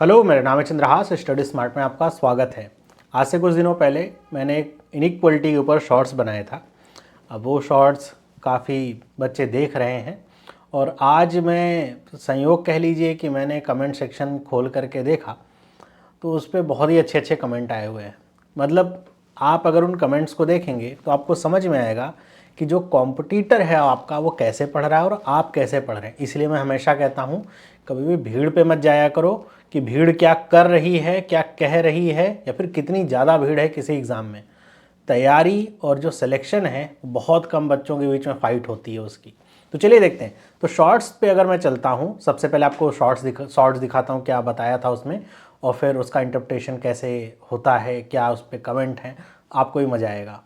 Hello, मेरा नाम है चंद्रहास। स्टडी स्मार्ट में आपका स्वागत है। आज से कुछ दिनों पहले मैंने एक इनइक्वलिटी के ऊपर शॉर्ट्स बनाए था। अब वो शॉर्ट्स काफ़ी बच्चे देख रहे हैं और आज मैं संयोग कह लीजिए कि मैंने कमेंट सेक्शन खोल करके देखा तो उस पर बहुत ही अच्छे अच्छे कमेंट आए हुए हैं। मतलब आप अगर उन कमेंट्स को देखेंगे तो आपको समझ में आएगा कि जो कॉम्पिटिटर है आपका वो कैसे पढ़ रहा है और आप कैसे पढ़ रहे हैं। इसलिए मैं हमेशा कहता हूँ कभी भी भीड़ पे मत जाया करो कि भीड़ क्या कर रही है, क्या कह रही है, या फिर कितनी ज़्यादा भीड़ है किसी एग्ज़ाम में। तैयारी और जो सिलेक्शन है बहुत कम बच्चों के बीच में फ़ाइट होती है उसकी। तो चलिए देखते हैं। तो शॉर्ट्स पे अगर मैं चलता हूँ, सबसे पहले आपको शॉर्ट्स दिखाता हूँ क्या बताया था उसमें, और फिर उसका इंटरप्रिटेशन कैसे होता है, क्या उस पर कमेंट हैं, आपको भी मज़ा आएगा।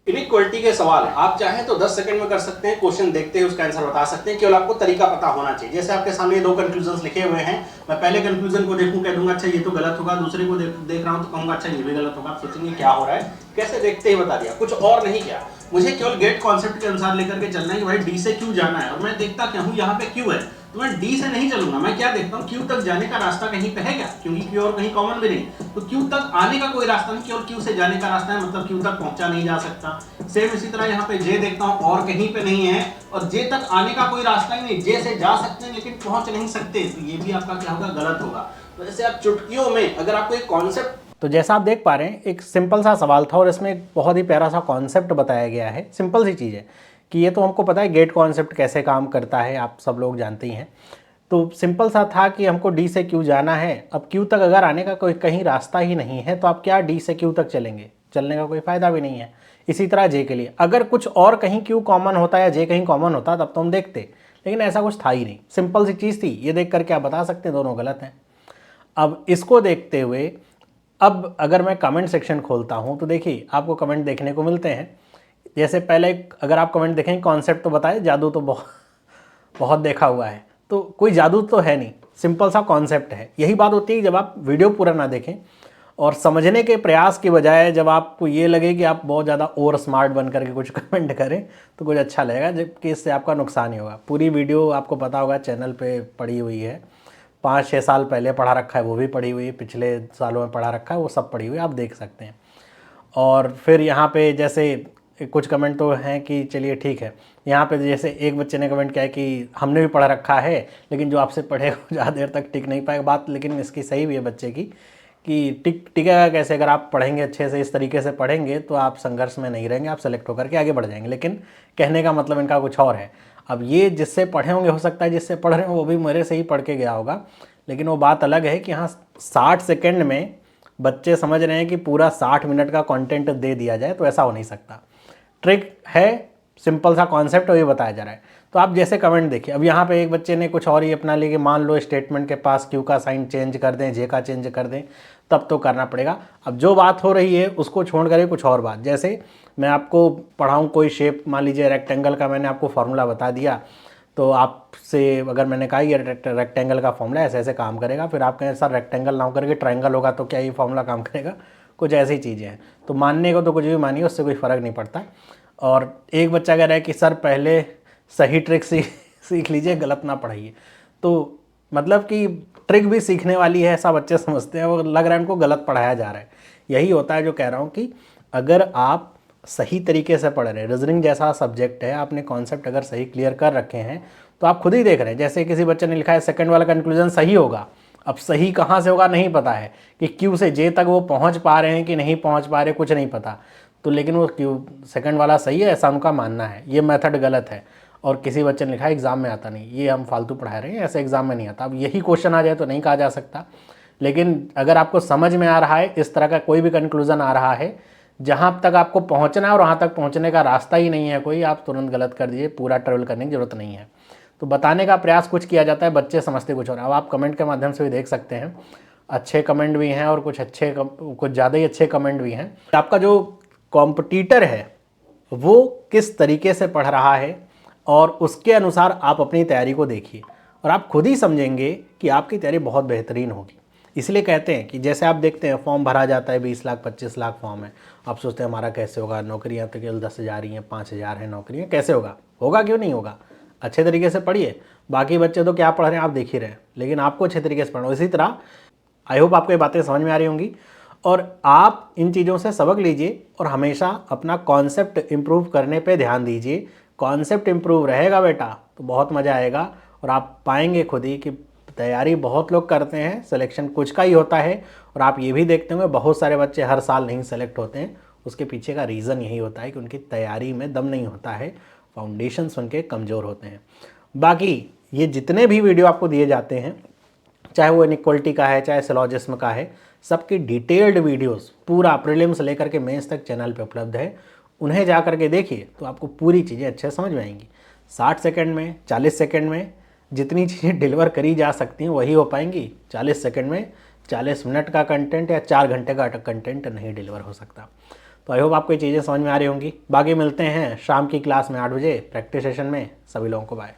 इनइक्वलिटी के सवाल आप चाहें तो 10 सेकंड में कर सकते हैं। क्वेश्चन देखते ही उसका आंसर बता सकते हैं, केवल आपको तरीका पता होना चाहिए। जैसे आपके सामने दो कंक्लूजन लिखे हुए हैं, मैं पहले कंक्लूजन को देखूं, कह दूंगा अच्छा ये तो गलत होगा, दूसरे को देख रहा हूं तो कहूंगा अच्छा ये भी गलत होगा। आप सोचेंगे क्या हो रहा है, कैसे देखते ही बता दिया, कुछ और नहीं किया। मुझे केवल गेट कॉन्सेप्ट के अनुसार लेकर के चलना है कि भाई डी से क्यों जाना है, और मैं देखता क्या हूँ यहाँ पे क्यों है, तो मैं डी से नहीं चलूंगा। मैं क्या देखता हूँ, क्यू तक जाने का रास्ता कहीं पे है क्या, क्योंकि क्यू और कहीं कॉमन भी नहीं, तो क्यू तक आने का कोई रास्ता नहीं, केवल क्यू से जाने का रास्ता है, मतलब क्यू तक पहुंचा नहीं जा सकता। सेम इसी तरह यहाँ पे जे देखता हूँ और कहीं पे नहीं है, और जे तक आने का कोई रास्ता ही नहीं, जे से जा सकते हैं लेकिन पहुंच नहीं सकते, तो ये भी आपका क्या होगा, गलत होगा। तो जैसे आप चुटकियों में अगर आपको एक कॉन्सेप्ट, तो जैसा आप देख पा रहे हैं एक सिंपल सा सवाल था और इसमें एक बहुत ही प्यारा सा कॉन्सेप्ट बताया गया है। सिंपल सी चीज़ है कि ये तो हमको पता है गेट कॉन्सेप्ट कैसे काम करता है, आप सब लोग जानते ही हैं। तो सिंपल सा था कि हमको डी से क्यू जाना है। अब क्यू तक अगर आने का कोई कहीं रास्ता ही नहीं है तो आप क्या डी से क्यू तक चलेंगे, चलने का कोई फ़ायदा भी नहीं है। इसी तरह जे के लिए अगर कुछ और कहीं क्यू कॉमन होता या जे कहीं कॉमन होता तब तो हम देखते, लेकिन ऐसा कुछ था ही नहीं। सिंपल सी चीज़ थी, ये देख करके आप बता सकते हैं दोनों गलत हैं। अब इसको देखते हुए अब अगर मैं कमेंट सेक्शन खोलता हूँ तो देखिए आपको कमेंट देखने को मिलते हैं। जैसे पहले अगर आप कमेंट देखें कॉन्सेप्ट तो बताए, जादू तो बहुत बहुत देखा हुआ है, तो कोई जादू तो है नहीं, सिंपल सा कॉन्सेप्ट है। यही बात होती है जब आप वीडियो पूरा ना देखें और समझने के प्रयास की बजाय जब आपको ये लगे कि आप बहुत ज़्यादा ओवर स्मार्ट बन करके कुछ कमेंट करें तो कुछ अच्छा लगेगा, जबकि इससे आपका नुकसान ही होगा। पूरी वीडियो आपको पता होगा चैनल पे पड़ी हुई है, 5-6 साल पहले पढ़ा रखा है वो भी पड़ी हुई है, पिछले सालों में पढ़ा रखा है वो सब पड़ी हुई है, आप देख सकते हैं। और फिर यहाँ पे जैसे कुछ कमेंट तो हैं कि चलिए ठीक है, यहाँ पे जैसे एक बच्चे ने कमेंट किया है कि हमने भी पढ़ा रखा है लेकिन जो आपसे पढ़ेगा वो ज़्यादा देर तक टिक नहीं पाएगा। बात लेकिन इसकी सही भी है बच्चे की कि टिकेगा कैसे, अगर आप पढ़ेंगे अच्छे से, इस तरीके से पढ़ेंगे तो आप संघर्ष में नहीं रहेंगे, आप सेलेक्ट होकर के आगे बढ़ जाएंगे। लेकिन कहने का मतलब इनका कुछ और है। अब ये जिससे पढ़े होंगे, हो सकता है जिससे पढ़ रहे हो वो भी मेरे से ही पढ़ के गया होगा, लेकिन वो बात अलग है कि हाँ 60 सेकेंड में बच्चे समझ रहे हैं कि पूरा 60 मिनट का कंटेंट दे दिया जाए, तो ऐसा हो नहीं सकता। ट्रिक है, सिंपल सा कॉन्सेप्ट वही बताया जा रहा है। तो आप जैसे कमेंट देखिए, अब यहाँ पे एक बच्चे ने कुछ और ही अपना लिए कि मान लो स्टेटमेंट के पास क्यू का साइन चेंज कर दें, जे का चेंज कर दें, तब तो करना पड़ेगा। अब जो बात हो रही है उसको छोड़ कर कुछ और बात, जैसे मैं आपको पढ़ाऊँ कोई शेप, मान लीजिए रेक्टेंगल का मैंने आपको फार्मूला बता दिया, तो आपसे अगर मैंने कहा ये रेक्टेंगल का फॉर्मूला ऐसे ऐसे काम करेगा, फिर आप कहें सर रेक्टेंगल ना होकर के ट्रायंगल होगा तो क्या ये फॉर्मूला काम करेगा, कुछ ऐसी चीज़ें हैं। तो मानने को तो कुछ भी मानिए, उससे कोई फ़र्क नहीं पड़ता। और एक बच्चा कह रहा है कि सर पहले सही ट्रिक सीख लीजिए, गलत ना पढ़ाइए। तो मतलब कि ट्रिक भी सीखने वाली है ऐसा बच्चे समझते हैं, वो लग रहा है उनको गलत पढ़ाया जा रहा है। यही होता है जो कह रहा हूँ कि अगर आप सही तरीके से पढ़ रहे हैं, रीजनिंग जैसा सब्जेक्ट है, आपने कॉन्सेप्ट अगर सही क्लियर कर रखे हैं तो आप खुद ही देख रहे हैं। जैसे किसी बच्चे ने लिखा है सेकंड वाला कंक्लूजन सही होगा, अब सही कहाँ से होगा नहीं पता है, कि क्यू से जे तक वो पहुँच पा रहे हैं कि नहीं पहुँच पा रहे, कुछ नहीं पता, तो लेकिन वो क्यू सेकंड वाला सही है ऐसा उनका मानना है। ये मेथड गलत है। और किसी बच्चे ने लिखा है एग्ज़ाम में आता नहीं, ये हम फालतू पढ़ा रहे हैं, ऐसे एग्ज़ाम में नहीं आता। अब यही क्वेश्चन आ जाए तो नहीं कहा जा सकता, लेकिन अगर आपको समझ में आ रहा है, इस तरह का कोई भी कंक्लूजन आ रहा है जहाँ तक आपको पहुँचना है और वहाँ तक पहुँचने का रास्ता ही नहीं है कोई, आप तुरंत गलत कर दीजिए, पूरा ट्रेवल करने की ज़रूरत नहीं है। तो बताने का प्रयास कुछ किया जाता है, बच्चे समझते कुछ और। अब आप कमेंट के माध्यम से भी देख सकते हैं, अच्छे कमेंट भी हैं और कुछ कुछ ज़्यादा ही अच्छे कमेंट भी हैं। आपका जो कॉम्पिटिटर है वो किस तरीके से पढ़ रहा है और उसके अनुसार आप अपनी तैयारी को देखिए और आप खुद ही समझेंगे कि आपकी तैयारी बहुत बेहतरीन होगी। इसलिए कहते हैं कि जैसे आप देखते हैं फॉर्म भरा जाता है, 20 लाख 25 लाख फॉर्म है, आप सोचते हैं हमारा कैसे होगा, नौकरियां तो केवल 10,000 ही हैं, 5,000 हैं नौकरियां, कैसे होगा, होगा क्यों नहीं होगा। अच्छे तरीके से पढ़िए, बाकी बच्चे तो क्या पढ़ रहे हैं आप देख ही रहे हैं, लेकिन आपको अच्छे तरीके से पढ़ना। इसी तरह आई होप आपको ये बातें समझ में आ रही होंगी और आप इन चीज़ों से सबक लीजिए और हमेशा अपना कॉन्सेप्ट इम्प्रूव करने पे ध्यान दीजिए। कॉन्सेप्ट इम्प्रूव रहेगा बेटा तो बहुत मज़ा आएगा और आप पाएंगे खुद ही कि तैयारी बहुत लोग करते हैं, सिलेक्शन कुछ का ही होता है। और आप ये भी देखते होंगे बहुत सारे बच्चे हर साल नहीं सेलेक्ट होते हैं। उसके पीछे का रीज़न यही होता है कि उनकी तैयारी में दम नहीं होता है, फाउंडेशंस उनके कमज़ोर होते हैं। बाकी ये जितने भी वीडियो आपको दिए जाते हैं, चाहे वो इनइक्वलिटी का है, चाहे सिलॉजिज्म का है, सबकी डिटेल्ड वीडियोस पूरा प्रीलिम्स से लेकर के मेंस तक चैनल पे उपलब्ध है। उन्हें जा करके देखिए तो आपको पूरी चीज़ें अच्छे समझ में आएंगी। 60 सेकंड में, 40 सेकंड में जितनी चीज़ें डिलीवर करी जा सकती हैं वही हो पाएंगी। 40 सेकंड में 40 मिनट का कंटेंट या 4 घंटे का कंटेंट नहीं डिलीवर हो सकता। तो आई होप आपको ये चीज़ें समझ में आ रही होंगी। बाकी मिलते हैं शाम की क्लास में 8 बजे प्रैक्टिस सेशन में। सभी लोगों को बाय।